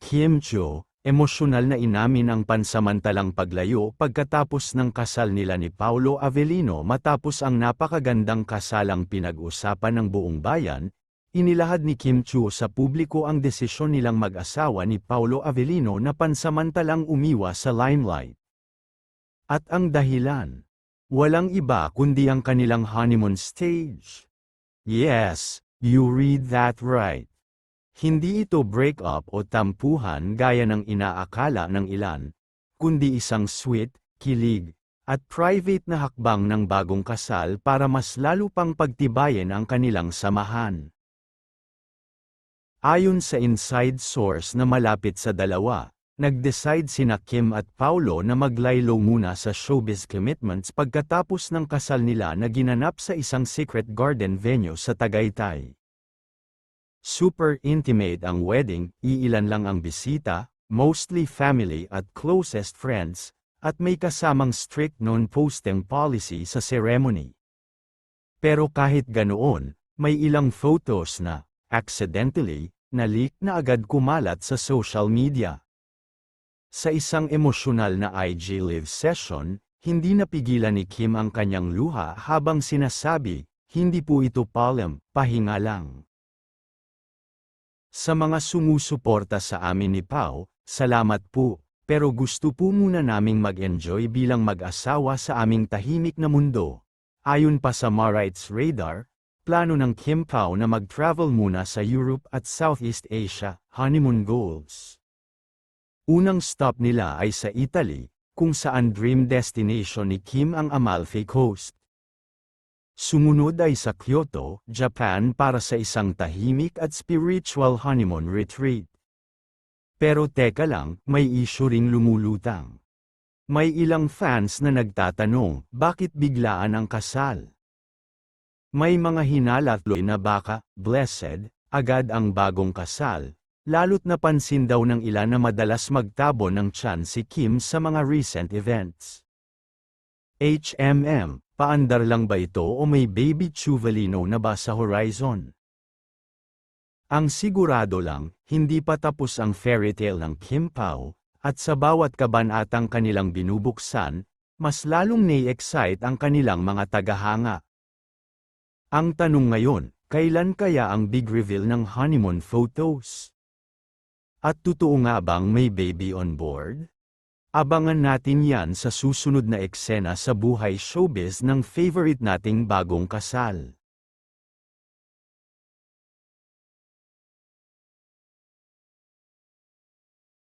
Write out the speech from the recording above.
Kim Chiu, emosyonal na inamin ang pansamantalang paglayo pagkatapos ng kasal nila ni Paolo Avellino matapos ang napakagandang kasalang pinag-usapan ng buong bayan. Inilahad ni Kim Chiu sa publiko ang desisyon nilang mag-asawa ni Paolo Avellino na pansamantalang umiwas sa limelight. At ang dahilan? Walang iba kundi ang kanilang honeymoon stage. Yes, you read that right. Hindi ito break-up o tampuhan gaya ng inaakala ng ilan, kundi isang sweet, kilig, at private na hakbang ng bagong kasal para mas lalo pang pagtibayin ang kanilang samahan. Ayon sa inside source na malapit sa dalawa, nag-decide sina Kim at Paolo na maglaylo muna sa showbiz commitments pagkatapos ng kasal nila na ginanap sa isang secret garden venue sa Tagaytay. Super intimate ang wedding, iilan lang ang bisita, mostly family at closest friends, at may kasamang strict non-posting policy sa ceremony. Pero kahit ganoon, may ilang photos na, accidentally, na-leak na agad kumalat sa social media. Sa isang emosyonal na IG live session, hindi napigilan ni Kim ang kanyang luha habang sinasabi, "Hindi po ito palem, pahinga lang." Sa mga sumusuporta sa amin ni Pao, salamat po, pero gusto po muna naming mag-enjoy bilang mag-asawa sa aming tahimik na mundo. Ayon pa sa Marites Radar, plano ng Kim Pao na mag-travel muna sa Europe at Southeast Asia, honeymoon goals. Unang stop nila ay sa Italy, kung saan dream destination ni Kim ang Amalfi Coast. Sumunod ay sa Kyoto, Japan para sa isang tahimik at spiritual honeymoon retreat. Pero teka lang, may issue ring lumulutang. May ilang fans na nagtatanong, bakit biglaan ang kasal? May mga hinalatuloy na baka, blessed, agad ang bagong kasal. Lalo't napansin daw ng ilan na madalas magtabo ng tiyan si Kim sa mga recent events. Paandar lang ba ito o may baby Chuvalino na ba sa horizon? Ang sigurado lang, hindi pa tapos ang fairy tale ng Kim Pao, at sa bawat kabanatang kanilang binubuksan, mas lalong nai-excite ang kanilang mga tagahanga. Ang tanong ngayon, kailan kaya ang big reveal ng honeymoon photos? At totoo nga bang may baby on board? Abangan natin yan sa susunod na eksena sa buhay showbiz ng favorite nating bagong kasal.